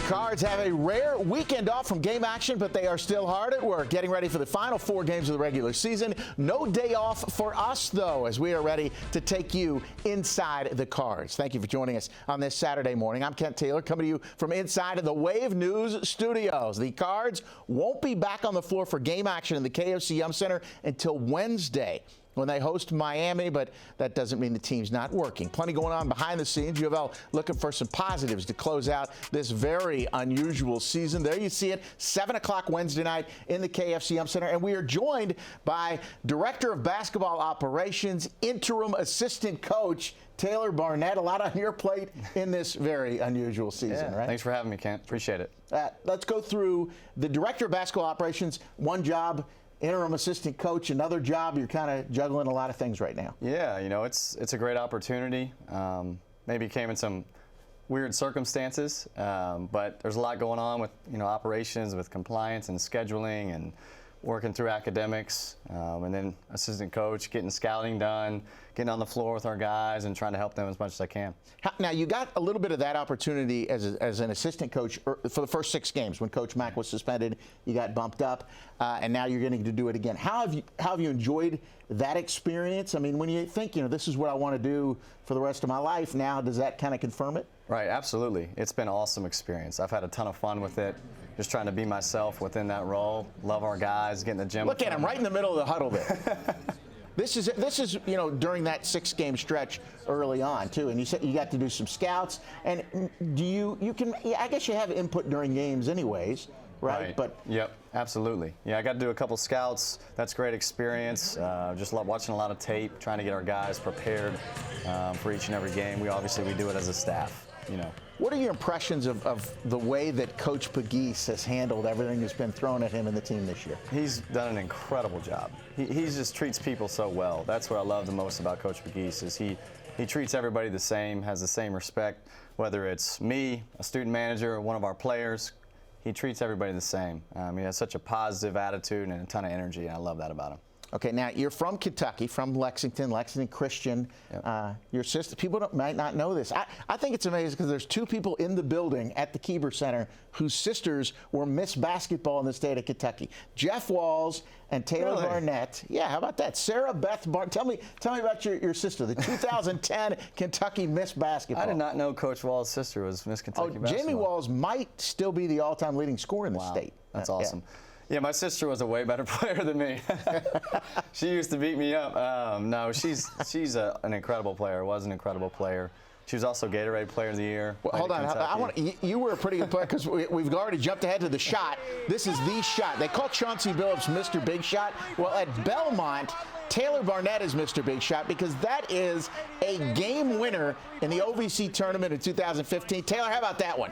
Cards have a rare weekend off from game action, but they are still hard at work getting ready for the final 4 games of the regular season. No day off for us, though, as we are ready to take you inside the Cards. Thank you for joining us on this Saturday morning. I'm Kent Taylor, coming to you from inside of the Wave News studios. The Cards won't be back on the floor for game action in the KFC Yum Center until Wednesday, when they host Miami, but that doesn't mean the team's not working. Plenty going on behind the scenes. UofL looking for some positives to close out this very unusual season. There you see it, 7 o'clock Wednesday night in the KFC Yum Center. And we are joined by Director of Basketball Operations, Interim Assistant Coach, Taylor Barnette. A lot on your plate in this very unusual season, right? Thanks for having me, Kent. Appreciate it. Let's go through the Director of Basketball Operations, one job, interim assistant coach, another job. You're kind of juggling a lot of things right now. Yeah, you know, it's a great opportunity. Maybe came in some weird circumstances, but there's a lot going on with, you know, operations, with compliance and scheduling and working through academics, and then assistant coach, getting scouting done, getting on the floor with our guys and trying to help them as much as I can. Now, you got a little bit of that opportunity as an assistant coach for the first 6 games. When Coach Mack was suspended, you got bumped up, and now you're getting to do it again. How have you enjoyed that experience? I mean, when you think, you know, this is what I want to do for the rest of my life, now does that kind of confirm it? Right, absolutely. It's been an awesome experience. I've had a ton of fun with it. Just trying to be myself within that role. Love our guys, get in the gym. Look at him right in the middle of the huddle there. This is you know, during that 6-game stretch early on too, and you said you got to do some scouts. And I guess you have input during games anyways, right? But yep, absolutely. Yeah, I got to do a couple scouts. That's great experience. Just love watching a lot of tape, trying to get our guys prepared for each and every game. We do it as a staff, you know. What are your impressions of the way that Coach Pegues has handled everything that's been thrown at him and the team this year? He's done an incredible job. He just treats people so well. That's what I love the most about Coach Pegues, is he treats everybody the same, has the same respect, whether it's me, a student manager, or one of our players. He treats everybody the same. He has such a positive attitude and a ton of energy, and I love that about him. Okay, now you're from Kentucky, from Lexington Christian. Yep. Your sister, people might not know this. I think it's amazing because there's 2 people in the building at the Keeber Center whose sisters were Miss Basketball in the state of Kentucky. Jeff Walls and Taylor Barnette. Yeah, how about that? Sarah Beth Barnette. Tell me about your sister, the 2010 Kentucky Miss Basketball. I did not know Coach Walls' sister was Miss Kentucky Basketball. Jamie Walls might still be the all-time leading scorer in the state. That's awesome. Yeah, my sister was a way better player than me. She used to beat me up. No, she's an incredible player. Was an incredible player. She was also Gatorade Player of the Year. Well, hold on. You were a pretty good player because we've already jumped ahead to the shot. This is the shot. They call Chauncey Billups Mr. Big Shot. Well, at Belmont, Taylor Barnette is Mr. Big Shot because that is a game winner in the OVC tournament in 2015. Taylor, how about that one?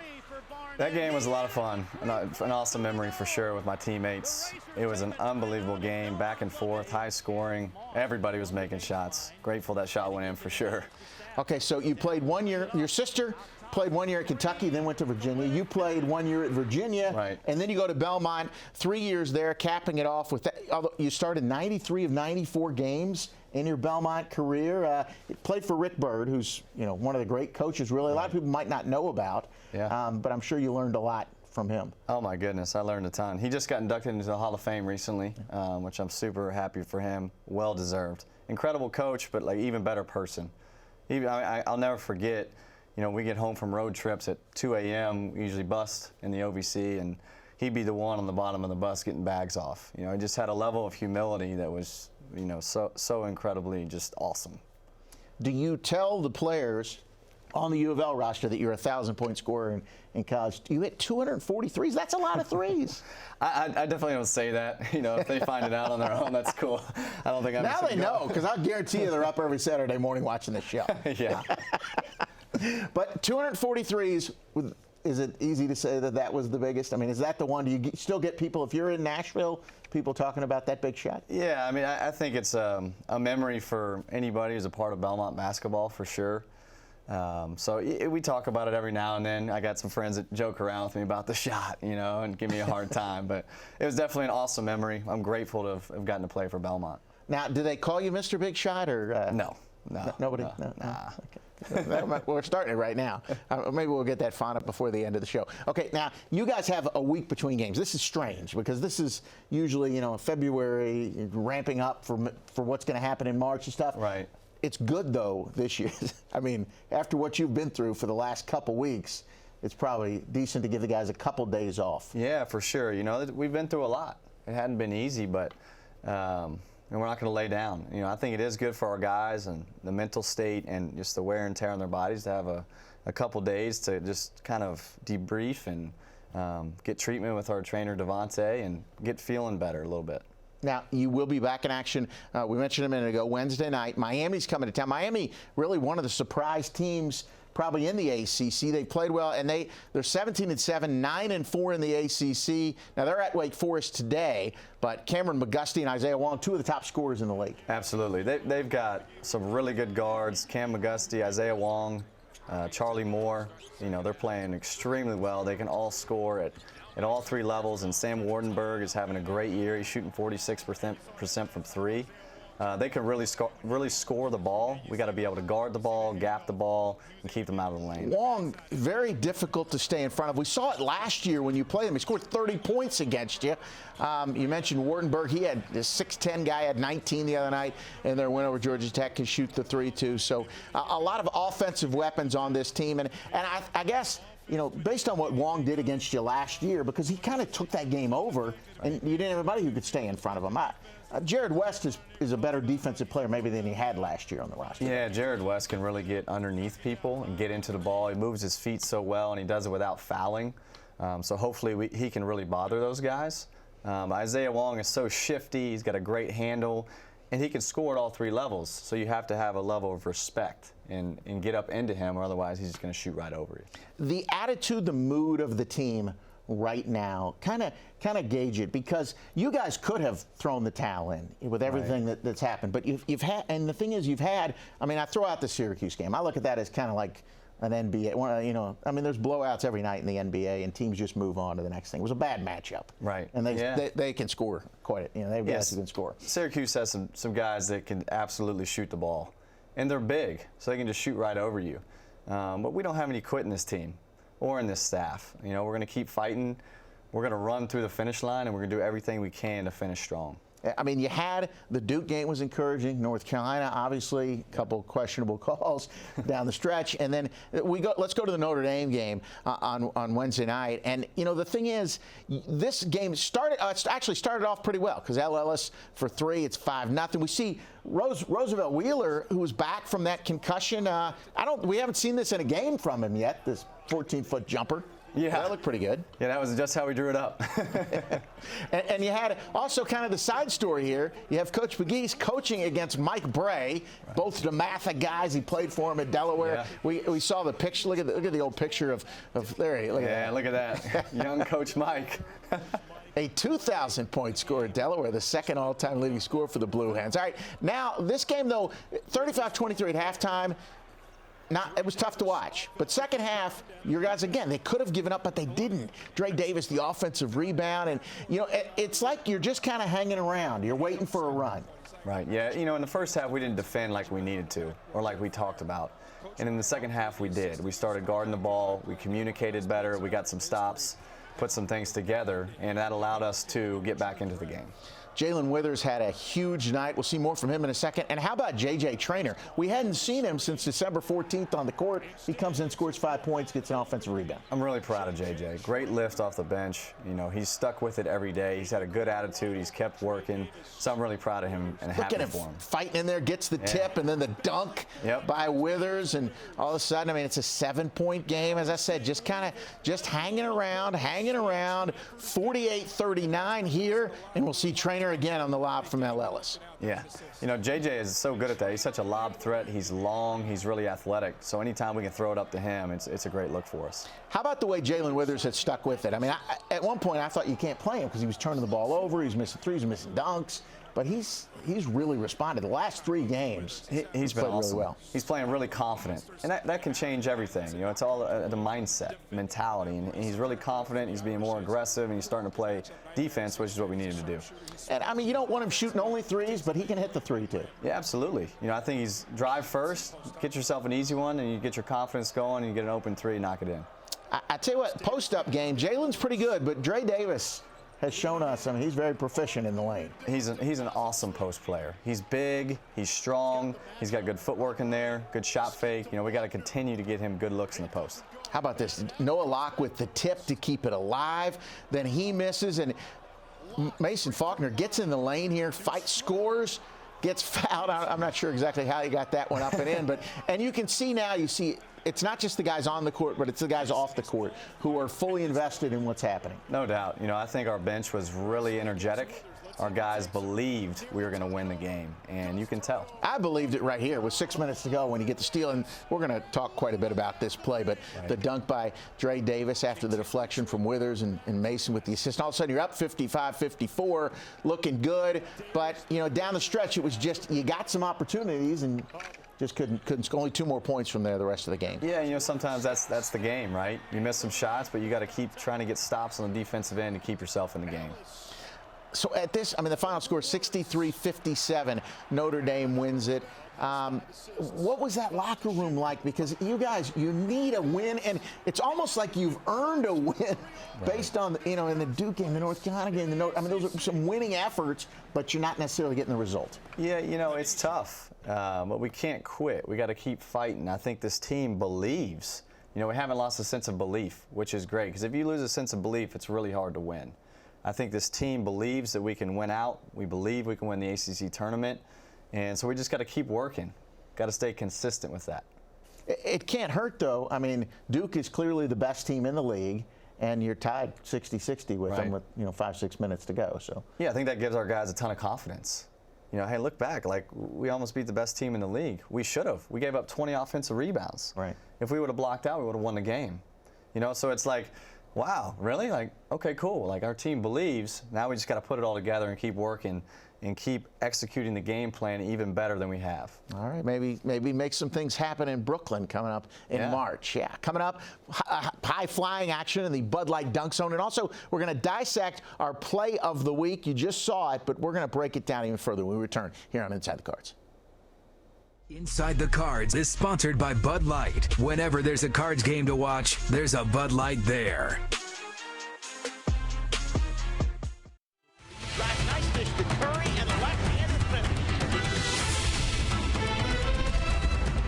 That game was a lot of fun, an awesome memory for sure with my teammates. It was an unbelievable game, back and forth, high scoring. Everybody was making shots. Grateful that shot went in for sure. Okay, so you played 1 year. Your sister played 1 year at Kentucky, then went to Virginia. You played 1 year at Virginia, right, and then you go to Belmont. 3 years there, capping it off with that. You started 93 of 94 games in your Belmont career. You played for Rick Byrd, who's, you know, one of the great coaches. Really, a lot of people might not know about. Yeah. But I'm sure you learned a lot from him. Oh my goodness, I learned a ton. He just got inducted into the Hall of Fame recently, which I'm super happy for him. Well deserved. Incredible coach, but like even better person. I'll never forget. You know, we get home from road trips at 2 a.m. We usually bust in the OVC, and he'd be the one on the bottom of the bus getting bags off. You know, he just had a level of humility that was, you know, so incredibly just awesome. Do you tell the players on the UofL roster that you're a 1,000-point scorer in college? You hit 240 threes. That's a lot of threes. I definitely don't say that. You know, if they find it out on their own, that's cool. I don't think I'm. Now they know, because I guarantee you they're up every Saturday morning watching this show. Yeah. But 243s, is it easy to say that was the biggest? I mean, is that the one? Do you still get people, if you're in Nashville, people talking about that big shot? Yeah, I mean, I think it's a memory for anybody who's a part of Belmont basketball, for sure. We talk about it every now and then. I got some friends that joke around with me about the shot, you know, and give me a hard time. But it was definitely an awesome memory. I'm grateful to have gotten to play for Belmont. Now, do they call you Mr. Big Shot or? No. Nobody? No. No. Okay. We're starting it right now. Maybe we'll get that font up before the end of the show. Okay, now you guys have a week between games. This is strange because this is usually, February, ramping up for what's going to happen in March and stuff. Right. It's good though this year. I mean, after what you've been through for the last couple weeks, it's probably decent to give the guys a couple days off. Yeah, for sure. We've been through a lot. It hadn't been easy, but. And we're not going to lay down. I think it is good for our guys and the mental state and just the wear and tear on their bodies to have a couple days to just kind of debrief and get treatment with our trainer Devontae and get feeling better a little bit. Now, you will be back in action. We mentioned a minute ago, Wednesday night. Miami's coming to town. Miami, really one of the surprise teams probably in the ACC. They played well, and they're 17-7, 9-4 in the ACC. Now, they're at Wake Forest today, but Cameron McGusty and Isaiah Wong, two of the top scorers in the league. Absolutely. They've got some really good guards, Cam McGusty, Isaiah Wong, Charlie Moore. They're playing extremely well. They can all score at all three levels, and Sam Wardenberg is having a great year. He's shooting 46% from three. They can really score the ball. We got to be able to guard the ball, gap the ball, and keep them out of the lane. Wong, very difficult to stay in front of. We saw it last year when you played him. He scored 30 points against you. You mentioned Wardenberg. He had this 6'10" guy, had 19 the other night, and their win over Georgia Tech can shoot the 3 too. So a lot of offensive weapons on this team, and I guess. Based on what Wong did against you last year, because he kind of took that game over, and you didn't have anybody who could stay in front of him. Jared West is a better defensive player maybe than he had last year on the roster. Yeah, Jared West can really get underneath people and get into the ball. He moves his feet so well, and he does it without fouling. So hopefully he can really bother those guys. Isaiah Wong is so shifty. He's got a great handle, and he can score at all three levels. So you have to have a level of respect and get up into him, or otherwise he's just going to shoot right over you. The attitude, the mood of the team right now, kind of gauge it, because you guys could have thrown the towel in with everything that's happened. But you've had, and the thing is, I throw out the Syracuse game. I look at that as kind of like an NBA. There's blowouts every night in the NBA, and teams just move on to the next thing. It was a bad matchup. Right. And they can score quite a, they have guys who can score. Syracuse has some guys that can absolutely shoot the ball. And they're big, so they can just shoot right over you. But we don't have any quit in this team or in this staff. We're going to keep fighting. We're going to run through the finish line, and we're going to do everything we can to finish strong. You had the Duke game was encouraging. North Carolina, obviously, a couple questionable calls down the stretch, and then let's go to the Notre Dame game on Wednesday night. And the thing is, this game started off pretty well because Ellis for 3, it's 5-0. We see Roosevelt Wheeler, who was back from that concussion. We haven't seen this in a game from him yet. This 14-foot jumper. Yeah, that looked pretty good. Yeah, that was just how we drew it up. and you had also kind of the side story here. You have Coach McGee's coaching against Mike Bray, both DeMatha guys. He played for him at Delaware. Yeah. We saw the picture. Look at the old picture of there. Look at that. Young Coach Mike. A 2,000-point score at Delaware, the second all-time leading scorer for the Blue Hens. All right, now this game though, 35-23 at halftime. It was tough to watch. But second half, your guys, again, they could have given up, but they didn't. Dre Davis, the offensive rebound. And, it's like you're just kind of hanging around. You're waiting for a run. Right, yeah. In the first half, we didn't defend like we needed to or like we talked about. And in the second half, we did. We started guarding the ball. We communicated better. We got some stops, put some things together, and that allowed us to get back into the game. Jalen Withers had a huge night. We'll see more from him in a second. And how about J.J. Traynor? We hadn't seen him since December 14th on the court. He comes in, scores 5 points, gets an offensive rebound. I'm really proud of J.J. Great lift off the bench. He's stuck with it every day. He's had a good attitude. He's kept working. So I'm really proud of him and happy for him. Fighting in there, gets the tip, and then the dunk by Withers. And all of a sudden, it's a 7-point game. As I said, just hanging around, 48-39 here. And we'll see Traynor again on the lob from L. Ellis. Yeah. J.J. is so good at that. He's such a lob threat. He's long. He's really athletic. So anytime we can throw it up to him, it's a great look for us. How about the way Jalen Withers had stuck with it? At one point, I thought you can't play him because he was turning the ball over. He was missing threes, missing dunks. but he's really responded. The last 3 games, he's been played awesome. really well. He's playing really confident, and that can change everything. You know, it's all the mindset, mentality, and he's really confident. He's being more aggressive, and he's starting to play defense, which is what we needed to do. And I mean, you don't want him shooting only threes, but he can hit the 3 too. Yeah, absolutely. You know, I think he's drive first, get yourself an easy one, and you get your confidence going, and you get an open 3, knock it in. I tell you what, post-up game, Jalen's pretty good, but Dre Davis has shown us, I mean, he's very proficient in the lane. He's an awesome post player. He's big, he's strong, he's got good footwork in there, good shot fake. You know, we got to continue to get him good looks in the post. How about this? Noah Locke with the tip to keep it alive. Then he misses, and Mason Faulkner gets in the lane here, scores, gets fouled. I'm not sure exactly how he got that one up and in, but and you can see now, it's not just the guys on the court, but it's the guys off the court who are fully invested in what's happening. No doubt. You know, I think our bench was really energetic. Our guys believed we were going to win the game, and you can tell. I believed it right here with 6 minutes to go when you get the steal, and we're going to talk quite a bit about this play, but the dunk by Dre Davis after the deflection from Withers and Mason with the assist. All of a sudden, you're up 55-54, looking good, but, you know, down the stretch, it was just you got some opportunities and just couldn't score. Only 2 more points from there the rest of the game. Yeah, you know, sometimes that's the game, right? You miss some shots, but you got to keep trying to get stops on the defensive end to keep yourself in the game. So at this, I mean, the final score 63-57. Notre Dame wins it. What was that locker room like? Because you guys, you need a win, and it's almost like you've earned a win based on, you know, in the Duke game, the North Carolina game, I mean, those are some winning efforts, but you're not necessarily getting the result. Yeah, you know, it's tough, but we can't quit. We got to keep fighting. I think this team believes. You know, we haven't lost a sense of belief, which is great, because if you lose a sense of belief, it's really hard to win. I think this team believes that we can win out. We believe we can win the ACC tournament. And so we just got to keep working. Got to stay consistent with that. It can't hurt, though. I mean, Duke is clearly the best team in the league, and you're tied 60-60 with them with, you know, 5-6 minutes to go. So yeah, I think that gives our guys a ton of confidence. You know, hey, look back. Like, we almost beat the best team in the league. We should have. We gave up 20 offensive rebounds. Right. If we would have blocked out, we would have won the game. You know, so it's like, wow, really? Like, okay, cool. Like, our team believes. Now we just got to put it all together and keep working and keep executing the game plan even better than we have. All right, maybe make some things happen in Brooklyn coming up in March. Yeah, coming up, high-flying action in the Bud Light Dunk Zone. And also, we're going to dissect our play of the week. You just saw it, but we're going to break it down even further when we return here on Inside the Cards. Inside the Cards is sponsored by Bud Light. Whenever there's a Cards game to watch, there's a Bud Light there. Nice dish to Curry, and the left-handed finish.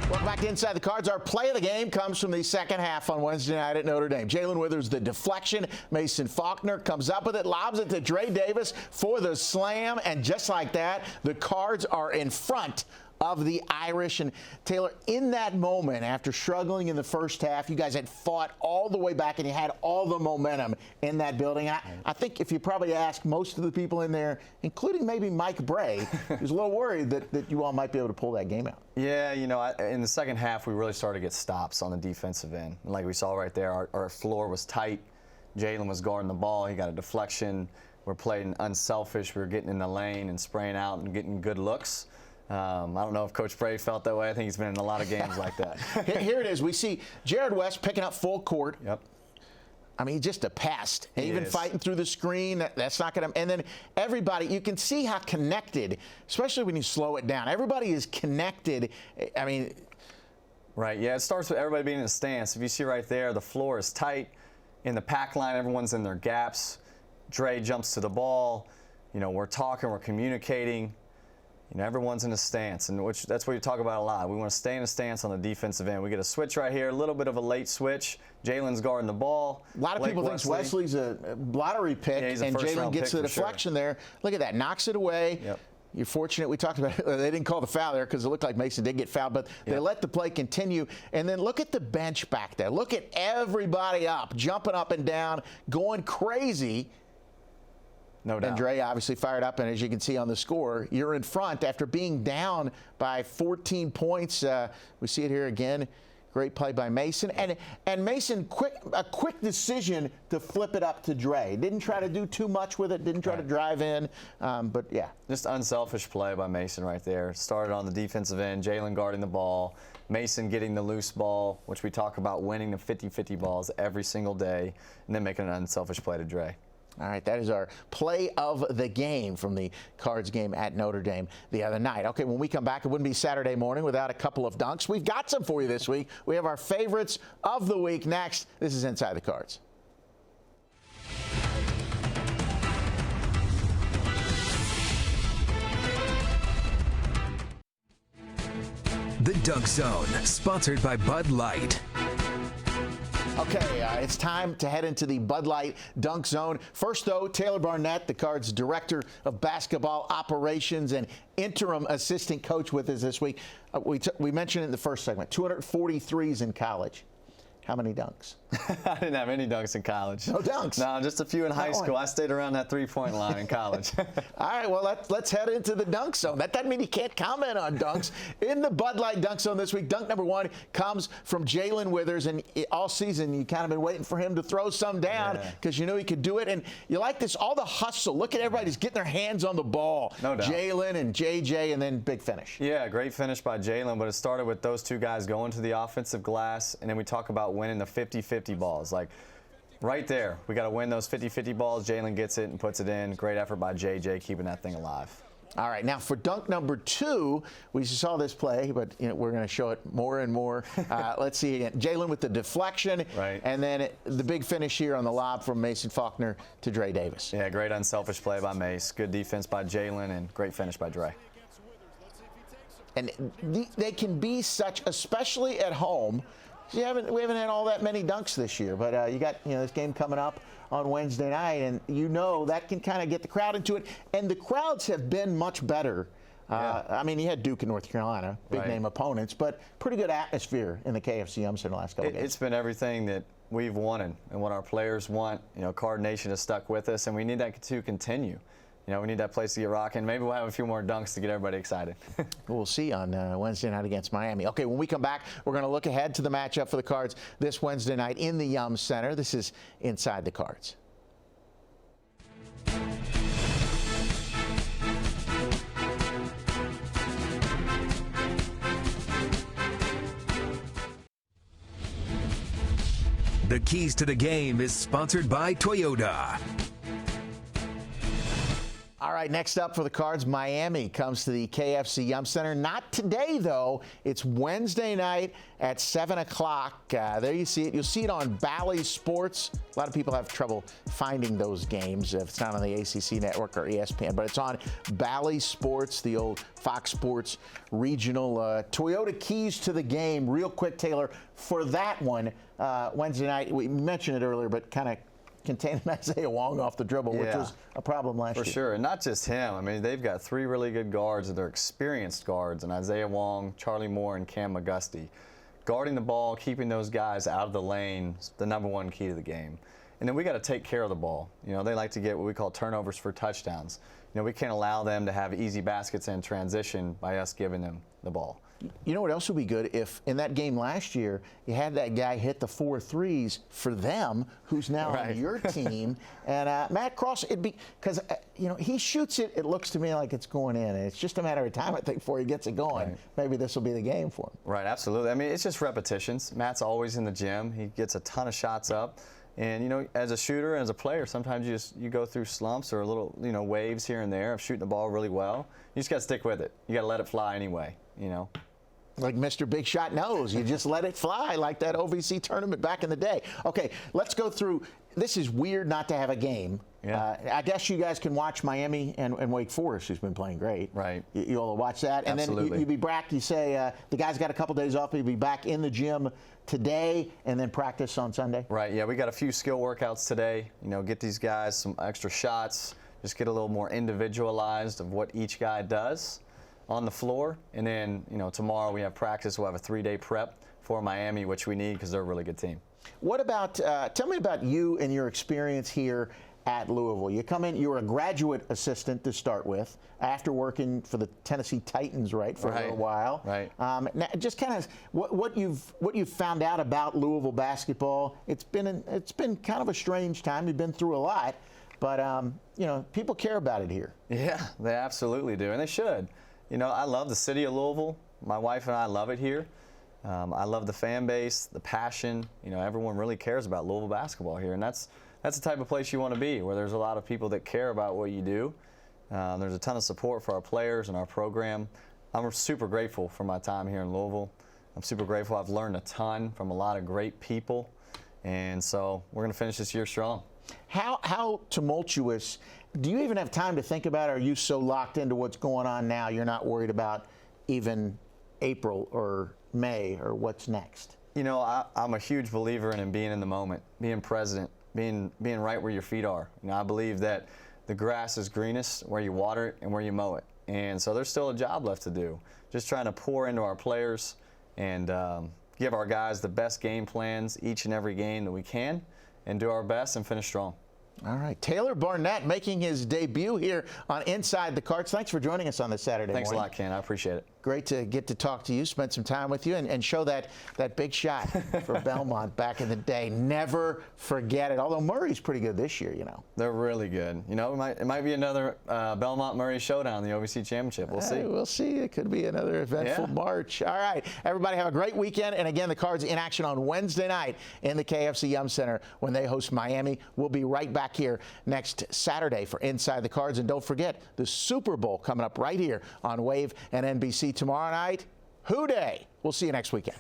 Welcome back to Inside the Cards. Our play of the game comes from the second half on Wednesday night at Notre Dame. Jalen Withers, the deflection. Mason Faulkner comes up with it, lobs it to Dre Davis for the slam, and just like that, the Cards are in front of the Irish. And Taylor, in that moment, after struggling in the first half, you guys had fought all the way back and you had all the momentum in that building. I think if you probably ask most of the people in there, including maybe Mike Bray, he was a little worried that you all might be able to pull that game out. Yeah, you know, in the second half, we really started to get stops on the defensive end. And like we saw right there, our floor was tight. Jalen was guarding the ball. He got a deflection. We're playing unselfish. We were getting in the lane and spraying out and getting good looks. I don't know if Coach Bray felt that way. I think he's been in a lot of games like that. Here it is. We see Jared West picking up full court. Yep. I mean, just a pest. Even fighting through the screen, that's not going to. And then everybody, you can see how connected, especially when you slow it down. Everybody is connected. I mean. Right, yeah, it starts with everybody being in a stance. If you see right there, the floor is tight. In the pack line, everyone's in their gaps. Dre jumps to the ball. You know, we're talking, we're communicating. You know, everyone's in a stance, and that's what you talk about a lot. We want to stay in a stance on the defensive end. We get a switch right here, a little bit of a late switch. Jalen's guarding the ball. A lot of people think Wesley's a lottery pick, and Jalen gets the deflection there. Look at that, knocks it away. Yep. You're fortunate. We talked about it. They didn't call the foul there because it looked like Mason did get fouled, but they let the play continue. And then look at the bench back there. Look at everybody up, jumping up and down, going crazy. No doubt. And Dre obviously fired up, and as you can see on the score, you're in front after being down by 14 points. We see it here again. Great play by Mason. And Mason, a quick decision to flip it up to Dre. Didn't try to do too much with it, didn't try to drive in, but yeah. Just unselfish play by Mason right there. Started on the defensive end, Jalen guarding the ball, Mason getting the loose ball, which we talk about winning the 50-50 balls every single day, and then making an unselfish play to Dre. All right, that is our play of the game from the Cards game at Notre Dame the other night. Okay, when we come back, it wouldn't be Saturday morning without a couple of dunks. We've got some for you this week. We have our favorites of the week next. This is Inside the Cards. The Dunk Zone, sponsored by Bud Light. Okay, it's time to head into the Bud Light Dunk Zone. First, though, Taylor Barnette, the Cards Director of Basketball Operations and interim assistant coach with us this week. We mentioned it in the first segment, 243s in college. How many dunks? I didn't have any dunks in college. No dunks? No, just a few in high school. I stayed around that three-point line in college. All right, well, let's head into the dunk zone. That doesn't mean you can't comment on dunks. In the Bud Light Dunk Zone this week, dunk number one comes from Jalen Withers, and all season you kind of been waiting for him to throw some down because you knew he could do it. And you like this, all the hustle. Look at everybody just getting their hands on the ball. No doubt. Jalen and JJ, and then big finish. Yeah, great finish by Jalen, but it started with those two guys going to the offensive glass, and then we talk about winning the 50-50 balls. Like, right there, we got to win those 50-50 balls. Jalen gets it and puts it in. Great effort by JJ keeping that thing alive. All right, now for dunk number two, we saw this play, but we're going to show it more and more. Let's see again. Jalen with the deflection, right, and then the big finish here on the lob from Mason Faulkner to Dre Davis. Yeah, great unselfish play by Mace. Good defense by Jalen, and great finish by Dre. And they can be such, especially at home. We haven't had all that many dunks this year, but you got this game coming up on Wednesday night, and that can kind of get the crowd into it. And the crowds have been much better. I mean, you had Duke and North Carolina, big name opponents, but pretty good atmosphere in the KFC Yum Center the last couple of games. It's been everything that we've wanted and what our players want. Card Nation has stuck with us, and we need that to continue. We need that place to get rocking. Maybe we'll have a few more dunks to get everybody excited. We'll see on Wednesday night against Miami. Okay, when we come back, we're going to look ahead to the matchup for the Cards this Wednesday night in the Yum Center. This is Inside the Cards. The Keys to the Game is sponsored by Toyota. All right, next up for the Cards, Miami comes to the KFC Yum Center. Not today, though. It's Wednesday night at 7 o'clock. There you see it. You'll see it on Bally Sports. A lot of people have trouble finding those games if it's not on the ACC network or ESPN, but it's on Bally Sports, the old Fox Sports regional. Toyota Keys to the Game. Real quick, Taylor, for that one, Wednesday night, we mentioned it earlier, but kind of containing Isaiah Wong off the dribble, which was a problem last year. For sure, and not just him. I mean, they've got three really good guards, and they're experienced guards, and Isaiah Wong, Charlie Moore, and Cam McGusty. Guarding the ball, keeping those guys out of the lane is the number one key to the game. And then we got to take care of the ball. They like to get what we call turnovers for touchdowns. We can't allow them to have easy baskets in transition by us giving them the ball. You know what else would be good? If in that game last year, you had that guy hit the 4 threes for them, who's now on your team. And Matt Cross, it'd be, because, he shoots it, it looks to me like it's going in. And it's just a matter of time, I think, before he gets it going. Right. Maybe this will be the game for him. Right, absolutely. I mean, it's just repetitions. Matt's always in the gym. He gets a ton of shots up. And, as a shooter and as a player, sometimes you go through slumps or little, waves here and there of shooting the ball really well. You just got to stick with it. You got to let it fly anyway, Like Mr. Big Shot knows. You just let it fly like that OVC tournament back in the day. Okay, let's go through. This is weird not to have a game. Yeah. I guess you guys can watch Miami and Wake Forest, who's been playing great. Right. You'll watch that. And Absolutely. then you'll be back. You say the guys got a couple days off. You'll be back in the gym today and then practice on Sunday. Right, yeah. We got a few skill workouts today. Get these guys some extra shots. Just get a little more individualized of what each guy does on the floor. And then, tomorrow we have practice. We'll have a 3-day prep for Miami, which we need because they're a really good team. What about, tell me about you and your experience here at Louisville. You come in, you were a graduate assistant to start with, after working for the Tennessee Titans, right, for a little while. Right. Now just kind of what you've found out about Louisville basketball. It's been kind of a strange time. You've been through a lot, but you know, people care about it here. Yeah, they absolutely do, and they should. You know, I love the city of Louisville. My wife and I love it here. I love the fan base, the passion. You know, everyone really cares about Louisville basketball here, and that's the type of place you want to be, where there's a lot of people that care about what you do. There's a ton of support for our players and our program. I'm super grateful for my time here in Louisville. I'm super grateful. I've learned a ton from a lot of great people, and so we're going to finish this year strong. How tumultuous, do you even have time to think about it? Are you so locked into what's going on now you're not worried about even April or May or what's next? You know, I'm a huge believer in being in the moment, being present, being right where your feet are. You know, I believe that the grass is greenest where you water it and where you mow it. And so there's still a job left to do. Just trying to pour into our players and give our guys the best game plans each and every game that we can, and do our best and finish strong. All right, Taylor Barnette making his debut here on Inside the Cards. Thanks for joining us on this Saturday morning. Thanks a lot, Ken. I appreciate it. Great to get to talk to you, spend some time with you, and show that big shot for Belmont back in the day. Never forget it. Although Murray's pretty good this year, you know. They're really good. You know, it might be another Belmont-Murray showdown in the OVC Championship. We'll see. We'll see. It could be another eventful March. All right, everybody have a great weekend. And again, the Cards in action on Wednesday night in the KFC Yum Center when they host Miami. We'll be right back here next Saturday for Inside the Cards. And don't forget, the Super Bowl coming up right here on Wave and NBC tomorrow night. Who Day. We'll see you next weekend.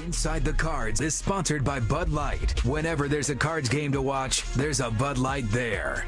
Inside the Cards is sponsored by Bud Light. Whenever there's a Cards game to watch, there's a Bud Light there.